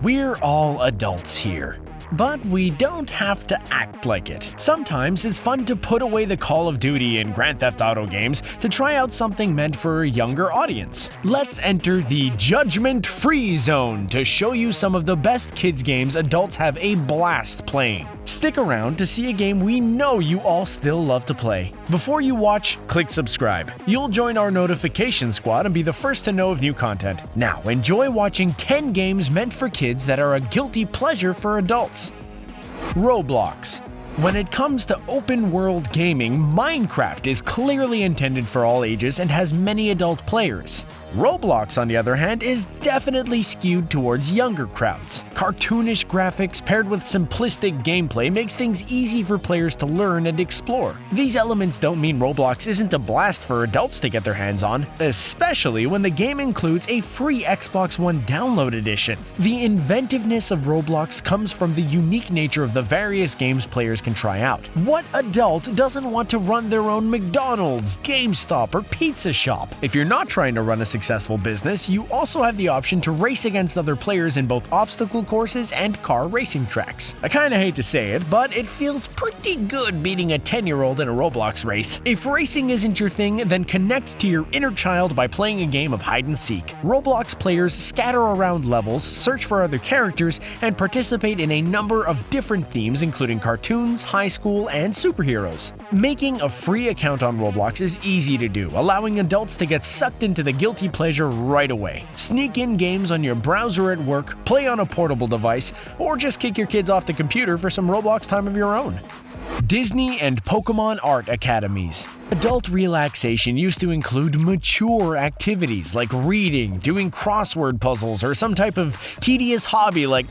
We're all adults here, but we don't have to act like it. Sometimes it's fun to put away the Call of Duty and Grand Theft Auto games to try out something meant for a younger audience. Let's enter the judgment-free zone to show you some of the best kids games adults have a blast playing. Stick around to see a game we know you all still love to play. Before you watch, click subscribe. You'll join our notification squad and be the first to know of new content. Now, enjoy watching 10 games meant for kids that are a guilty pleasure for adults. Roblox. When it comes to open-world gaming, Minecraft is clearly intended for all ages and has many adult players. Roblox, on the other hand, is definitely skewed towards younger crowds. Cartoonish graphics paired with simplistic gameplay makes things easy for players to learn and explore. These elements don't mean Roblox isn't a blast for adults to get their hands on, especially when the game includes a free Xbox One download edition. The inventiveness of Roblox comes from the unique nature of the various games players can try out. What adult doesn't want to run their own McDonald's, GameStop, or pizza shop? If you're not trying to run a successful business, you also have the option to race against other players in both obstacle courses and car racing tracks. I kinda hate to say it, but it feels pretty good beating a 10-year-old in a Roblox race. If racing isn't your thing, then connect to your inner child by playing a game of hide and seek. Roblox players scatter around levels, search for other characters, and participate in a number of different themes including cartoons, high school, and superheroes. Making a free account on Roblox is easy to do, allowing adults to get sucked into the guilty pleasure right away. Sneak in games on your browser at work, play on a portable device, or just kick your kids off the computer for some Roblox time of your own. Disney and Pokemon Art Academies. Adult relaxation used to include mature activities like reading, doing crossword puzzles, or some type of tedious hobby like,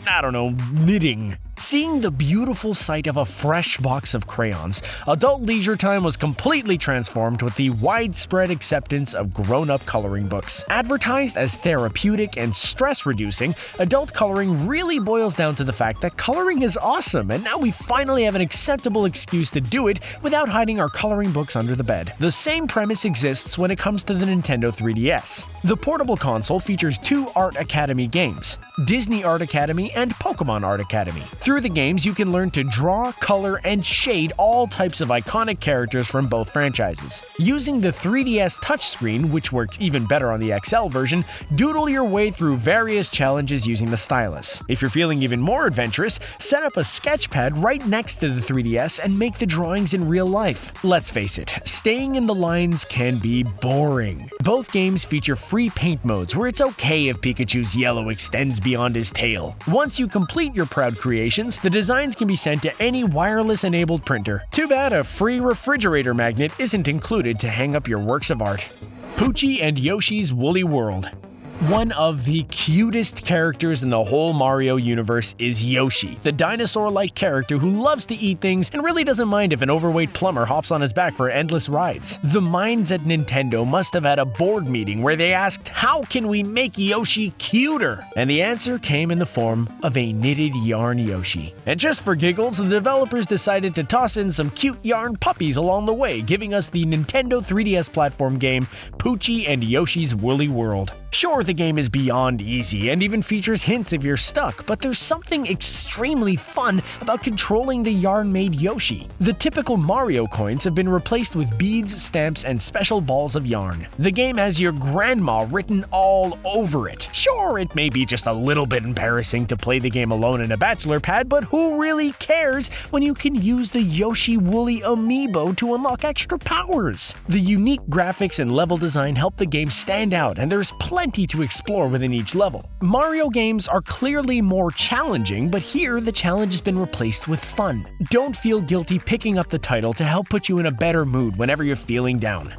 knitting. Seeing the beautiful sight of a fresh box of crayons, adult leisure time was completely transformed with the widespread acceptance of grown-up coloring books. Advertised as therapeutic and stress-reducing, adult coloring really boils down to the fact that coloring is awesome, and now we finally have an acceptable excuse to do it without hiding our coloring books under the bed. The same premise exists when it comes to the Nintendo 3DS. The portable console features two Art Academy games, Disney Art Academy and Pokemon Art Academy. Through the games, you can learn to draw, color, and shade all types of iconic characters from both franchises. Using the 3DS touchscreen, which works even better on the XL version, doodle your way through various challenges using the stylus. If you're feeling even more adventurous, set up a sketchpad right next to the 3DS and make the drawings in real life. Let's face it, staying in the lines can be boring. Both games feature free paint modes where it's okay if Pikachu's yellow extends beyond his tail. Once you complete your proud creation, the designs can be sent to any wireless-enabled printer. Too bad a free refrigerator magnet isn't included to hang up your works of art. Pucci and Yoshi's Woolly World. One of the cutest characters in the whole Mario universe is Yoshi, the dinosaur-like character who loves to eat things and really doesn't mind if an overweight plumber hops on his back for endless rides. The minds at Nintendo must have had a board meeting where they asked, how can we make Yoshi cuter? And the answer came in the form of a knitted yarn Yoshi. And just for giggles, the developers decided to toss in some cute yarn puppies along the way, giving us the Nintendo 3DS platform game Pucci and Yoshi's Woolly World. Sure, the game is beyond easy and even features hints if you're stuck, but there's something extremely fun about controlling the yarn-made Yoshi. The typical Mario coins have been replaced with beads, stamps, and special balls of yarn. The game has your grandma written all over it. Sure, it may be just a little bit embarrassing to play the game alone in a bachelor pad, but who really cares when you can use the Yoshi Woolly amiibo to unlock extra powers? The unique graphics and level design help the game stand out, and there's plenty to explore within each level. Mario games are clearly more challenging, but here the challenge has been replaced with fun. Don't feel guilty picking up the title to help put you in a better mood whenever you're feeling down.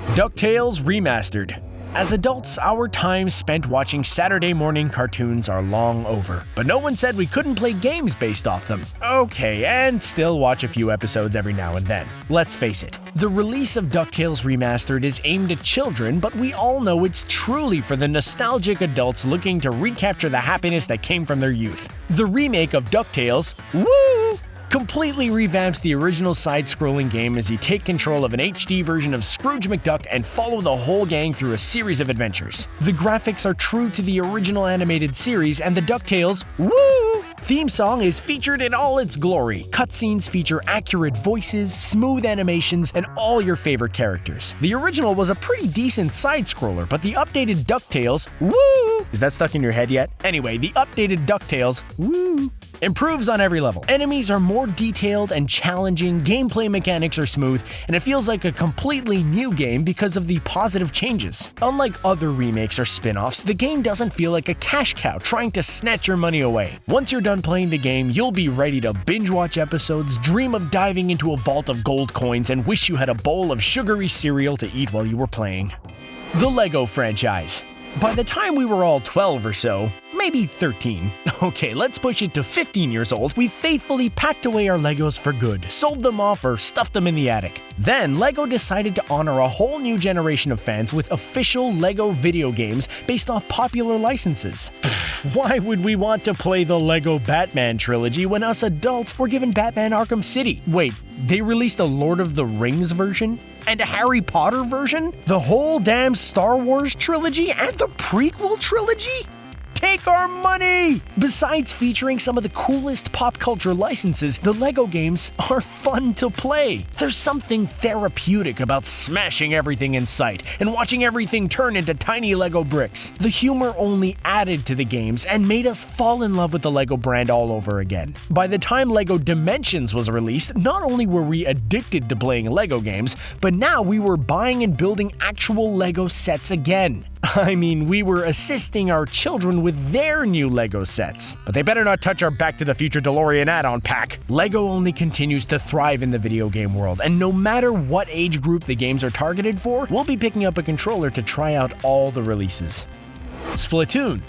DuckTales Remastered. As adults, our time spent watching Saturday morning cartoons are long over, but no one said we couldn't play games based off them. Okay, and still watch a few episodes every now and then. Let's face it, the release of DuckTales Remastered is aimed at children, but we all know it's truly for the nostalgic adults looking to recapture the happiness that came from their youth. The remake of DuckTales, woo! completely revamps the original side-scrolling game as you take control of an HD version of Scrooge McDuck and follow the whole gang through a series of adventures. The graphics are true to the original animated series, and the DuckTales Woo! Theme song is featured in all its glory. Cutscenes feature accurate voices, smooth animations, and all your favorite characters. The original was a pretty decent side-scroller, but the updated DuckTales Woo! Is that stuck in your head yet? Anyway, the updated DuckTales Woo! Improves on every level. Enemies are more detailed and challenging, gameplay mechanics are smooth, and it feels like a completely new game because of the positive changes. Unlike other remakes or spin-offs, the game doesn't feel like a cash cow trying to snatch your money away. Once you're done playing the game, you'll be ready to binge-watch episodes, dream of diving into a vault of gold coins, and wish you had a bowl of sugary cereal to eat while you were playing. The LEGO franchise. By the time we were all 12 or so, maybe 13, okay, let's push it to 15 years old, we faithfully packed away our Legos for good, sold them off, or stuffed them in the attic. Then, LEGO decided to honor a whole new generation of fans with official LEGO video games based off popular licenses. Why would we want to play the LEGO Batman trilogy when us adults were given Batman Arkham City? Wait, they released a Lord of the Rings version? And a Harry Potter version? The whole damn Star Wars trilogy and the prequel trilogy? Take our money! Besides featuring some of the coolest pop culture licenses, the LEGO games are fun to play. There's something therapeutic about smashing everything in sight and watching everything turn into tiny LEGO bricks. The humor only added to the games and made us fall in love with the LEGO brand all over again. By the time LEGO Dimensions was released, not only were we addicted to playing LEGO games, but now we were buying and building actual LEGO sets again. I mean, we were assisting our children with their new LEGO sets. But they better not touch our Back to the Future DeLorean add-on pack. LEGO only continues to thrive in the video game world, and no matter what age group the games are targeted for, we'll be picking up a controller to try out all the releases. Splatoon.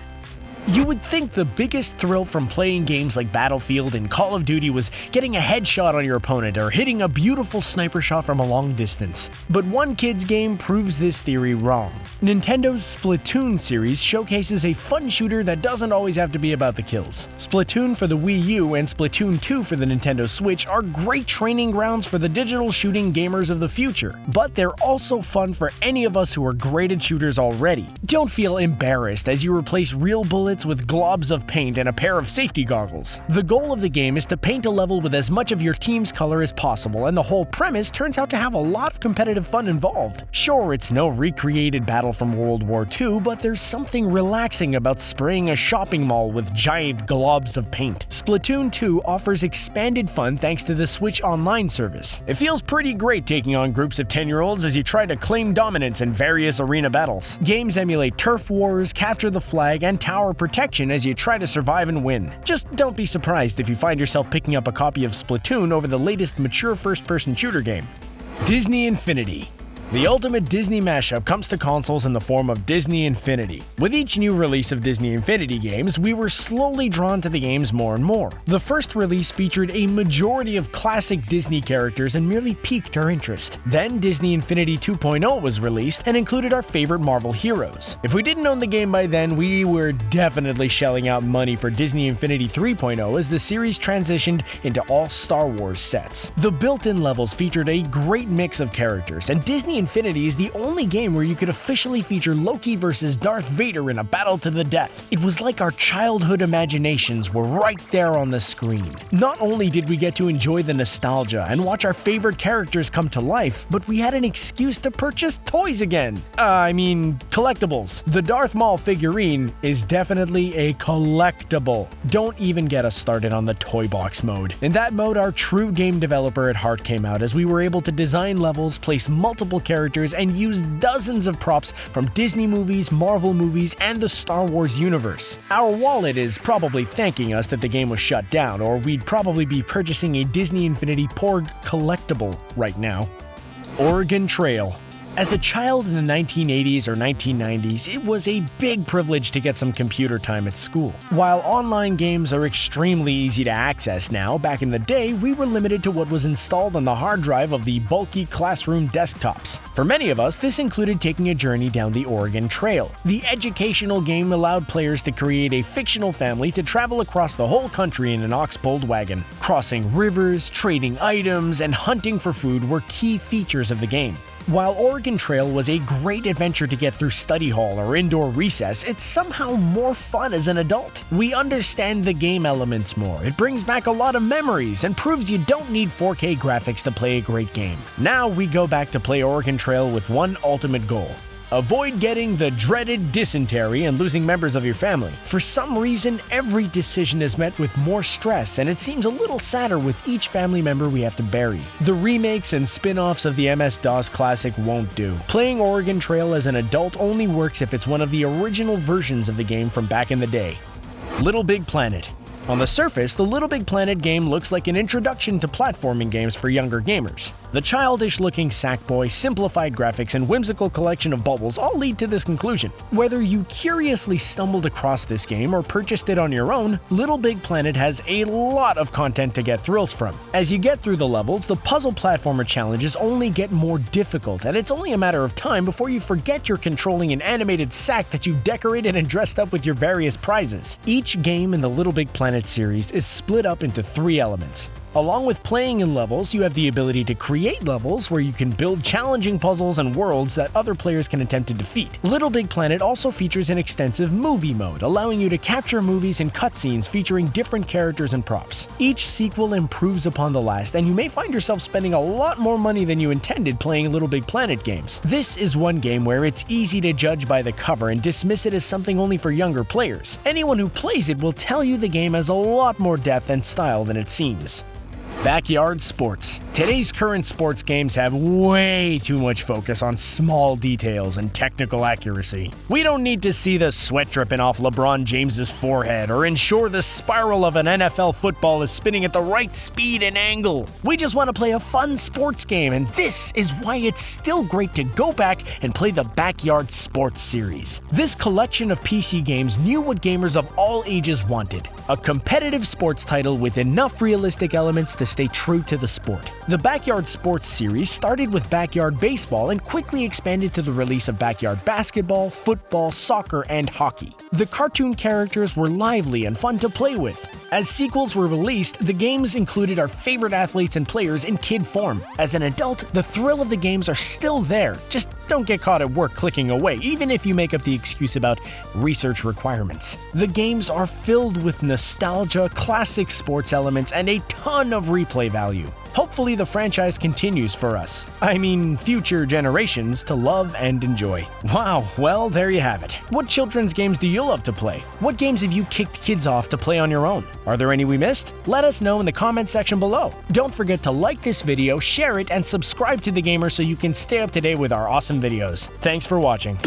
You would think the biggest thrill from playing games like Battlefield and Call of Duty was getting a headshot on your opponent or hitting a beautiful sniper shot from a long distance. But one kid's game proves this theory wrong. Nintendo's Splatoon series showcases a fun shooter that doesn't always have to be about the kills. Splatoon for the Wii U and Splatoon 2 for the Nintendo Switch are great training grounds for the digital shooting gamers of the future, but they're also fun for any of us who are great at shooters already. Don't feel embarrassed as you replace real bullets with globs of paint and a pair of safety goggles. The goal of the game is to paint a level with as much of your team's color as possible, and the whole premise turns out to have a lot of competitive fun involved. Sure, it's no recreated battle from World War II, but there's something relaxing about spraying a shopping mall with giant globs of paint. Splatoon 2 offers expanded fun thanks to the Switch Online service. It feels pretty great taking on groups of 10-year-olds as you try to claim dominance in various arena battles. Games emulate turf wars, capture the flag, and tower protection as you try to survive and win. Just don't be surprised if you find yourself picking up a copy of Splatoon over the latest mature first-person shooter game. Disney Infinity. The ultimate Disney mashup comes to consoles in the form of Disney Infinity. With each new release of Disney Infinity games, we were slowly drawn to the games more and more. The first release featured a majority of classic Disney characters and merely piqued our interest. Then Disney Infinity 2.0 was released and included our favorite Marvel heroes. If we didn't own the game by then, we were definitely shelling out money for Disney Infinity 3.0 as the series transitioned into all Star Wars sets. The built-in levels featured a great mix of characters, and Disney Infinity is the only game where you could officially feature Loki versus Darth Vader in a battle to the death. It was like our childhood imaginations were right there on the screen. Not only did we get to enjoy the nostalgia and watch our favorite characters come to life, but we had an excuse to purchase toys again. Collectibles. The Darth Maul figurine is definitely a collectible. Don't even get us started on the toy box mode. In that mode, our true game developer at heart came out as we were able to design levels, place multiple characters, and use dozens of props from Disney movies, Marvel movies, and the Star Wars universe. Our wallet is probably thanking us that the game was shut down, or we'd probably be purchasing a Disney Infinity Porg collectible right now. Oregon Trail. As a child in the 1980s or 1990s, it was a big privilege to get some computer time at school. While online games are extremely easy to access now, back in the day, we were limited to what was installed on the hard drive of the bulky classroom desktops. For many of us, this included taking a journey down the Oregon Trail. The educational game allowed players to create a fictional family to travel across the whole country in an ox-pulled wagon. Crossing rivers, trading items, and hunting for food were key features of the game. While Oregon Trail was a great adventure to get through study hall or indoor recess, it's somehow more fun as an adult. We understand the game elements more, it brings back a lot of memories, and proves you don't need 4K graphics to play a great game. Now we go back to play Oregon Trail with one ultimate goal: avoid getting the dreaded dysentery and losing members of your family. For some reason, every decision is met with more stress, and it seems a little sadder with each family member we have to bury. The remakes and spin-offs of the MS-DOS classic won't do. Playing Oregon Trail as an adult only works if it's one of the original versions of the game from back in the day. LittleBigPlanet. On the surface, the LittleBigPlanet game looks like an introduction to platforming games for younger gamers. The childish-looking Sackboy, simplified graphics, and whimsical collection of bubbles all lead to this conclusion. Whether you curiously stumbled across this game or purchased it on your own, LittleBigPlanet has a lot of content to get thrills from. As you get through the levels, the puzzle platformer challenges only get more difficult, and it's only a matter of time before you forget you're controlling an animated sack that you've decorated and dressed up with your various prizes. Each game in the LittleBigPlanet series is split up into 3 elements. Along with playing in levels, you have the ability to create levels where you can build challenging puzzles and worlds that other players can attempt to defeat. LittleBigPlanet also features an extensive movie mode, allowing you to capture movies and cutscenes featuring different characters and props. Each sequel improves upon the last, and you may find yourself spending a lot more money than you intended playing LittleBigPlanet games. This is one game where it's easy to judge by the cover and dismiss it as something only for younger players. Anyone who plays it will tell you the game has a lot more depth and style than it seems. Backyard sports. Today's current sports games have way too much focus on small details and technical accuracy. We don't need to see the sweat dripping off LeBron James's forehead or ensure the spiral of an NFL football is spinning at the right speed and angle. We just want to play a fun sports game, and this is why it's still great to go back and play the Backyard Sports series. This collection of PC games knew what gamers of all ages wanted: a competitive sports title with enough realistic elements to stay true to the sport. The Backyard Sports series started with Backyard Baseball and quickly expanded to the release of Backyard Basketball, Football, Soccer, and Hockey. The cartoon characters were lively and fun to play with. As sequels were released, the games included our favorite athletes and players in kid form. As an adult, the thrill of the games are still there. Just don't get caught at work clicking away, even if you make up the excuse about research requirements. The games are filled with nostalgia, classic sports elements, and a ton of replay value. Hopefully the franchise continues for us, future generations, to love and enjoy. Wow, well, there you have it. What children's games do you love to play? What games have you kicked kids off to play on your own? Are there any we missed? Let us know in the comment section below. Don't forget to like this video, share it, and subscribe to The Gamer so you can stay up to date with our awesome videos. Thanks for watching.